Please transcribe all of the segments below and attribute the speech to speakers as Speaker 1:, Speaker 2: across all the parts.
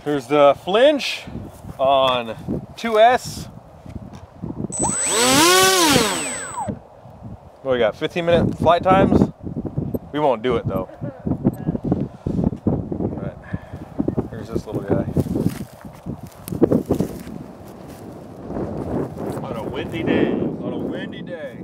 Speaker 1: Here's the Flinch on 2S. What we got, 15-minute flight times? We won't do it though. Alright, here's this little guy. On a windy day. On a windy day.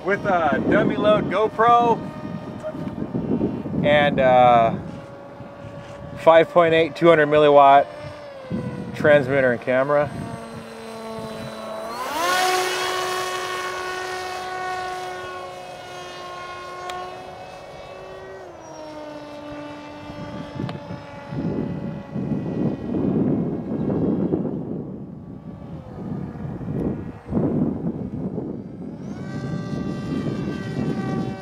Speaker 1: With a dummy load GoPro and 5.8 200 milliwatt transmitter and camera.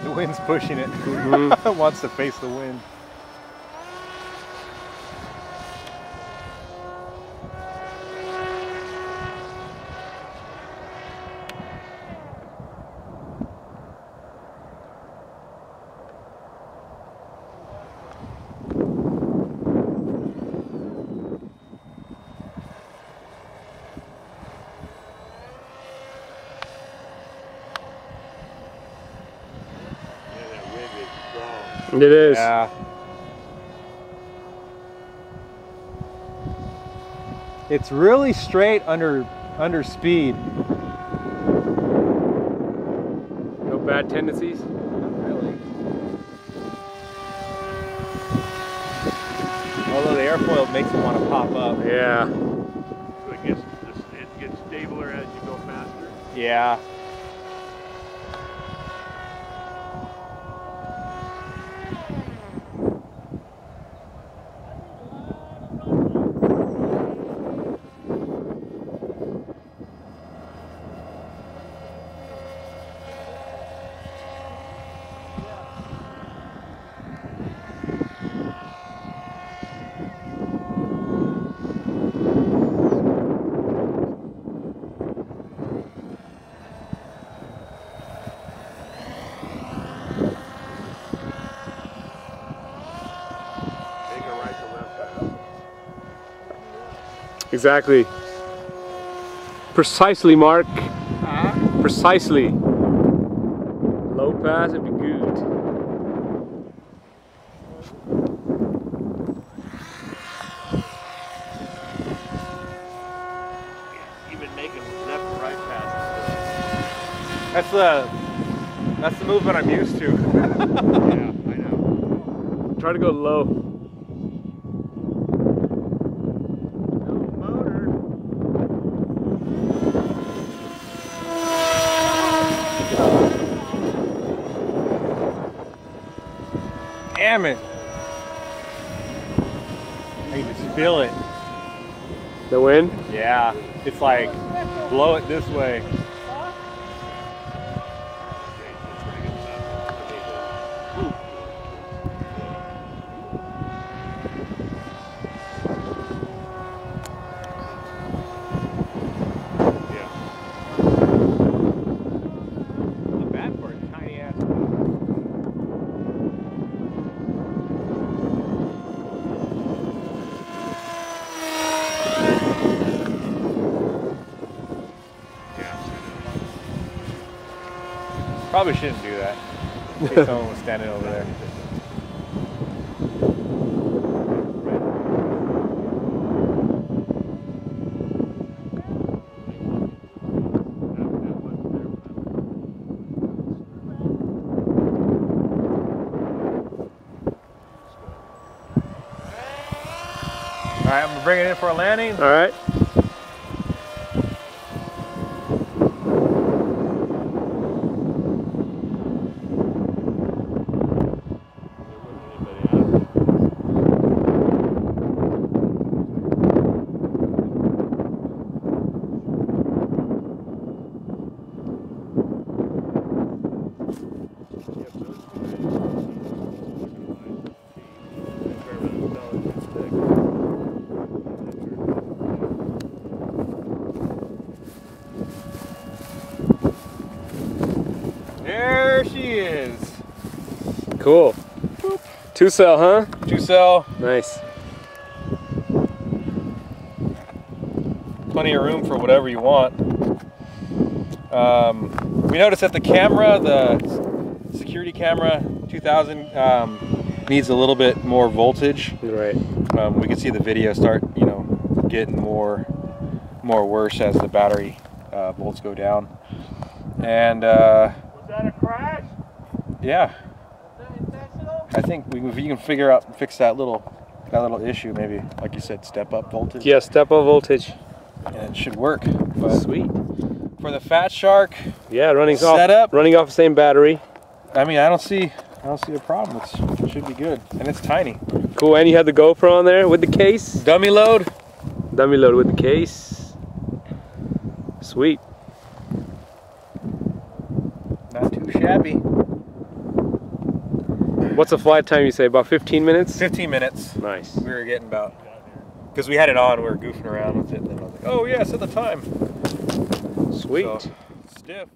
Speaker 1: The wind's pushing it. Mm-hmm. It wants to face the wind.
Speaker 2: It is.
Speaker 1: Yeah. It's really straight under speed.
Speaker 2: No bad tendencies?
Speaker 1: Not really. Although the airfoil makes it want to pop up.
Speaker 2: Yeah.
Speaker 3: So it gets stabler as you go faster?
Speaker 1: Yeah.
Speaker 2: Exactly. Precisely, Mark. Precisely. Low pass would be good.
Speaker 3: Even making left and right passes.
Speaker 1: That's the movement I'm used to.
Speaker 3: Yeah, I know.
Speaker 2: Try to go low.
Speaker 1: Damn it. I can just feel it.
Speaker 2: The wind?
Speaker 1: Yeah. It's like, blow it this way. Probably shouldn't do that. In case someone was standing over there. All right, I'm gonna bring it in for a landing.
Speaker 2: All right. Cool. 2-cell, huh?
Speaker 1: 2-cell.
Speaker 2: Nice.
Speaker 1: Plenty of room for whatever you want. We noticed that the camera, the security camera 2000, needs a little bit more voltage.
Speaker 2: Right.
Speaker 1: We can see the video start, you know, getting more worse as the battery volts go down. And
Speaker 3: Was that a crash?
Speaker 1: yeah,
Speaker 3: Was that intentional?
Speaker 1: I think if you can fix that little issue, maybe like you said, step up voltage.
Speaker 2: Yeah, step up voltage.
Speaker 1: And it should work. But
Speaker 2: Sweet.
Speaker 1: for the Fat Shark,
Speaker 2: Yeah, running
Speaker 1: setup,
Speaker 2: off the same battery.
Speaker 1: I mean, I don't see a problem. It should be good, and it's tiny.
Speaker 2: Cool. And you had the GoPro on there with the case.
Speaker 1: Dummy load.
Speaker 2: Dummy load with the case. Sweet.
Speaker 1: Not too shabby.
Speaker 2: What's the flight time, you say? About 15 minutes?
Speaker 1: 15 minutes.
Speaker 2: Nice.
Speaker 1: We were getting about, because we had it on, we were goofing around with it, and then I was like, oh yeah, set the time.
Speaker 2: Sweet.
Speaker 1: So, stiff.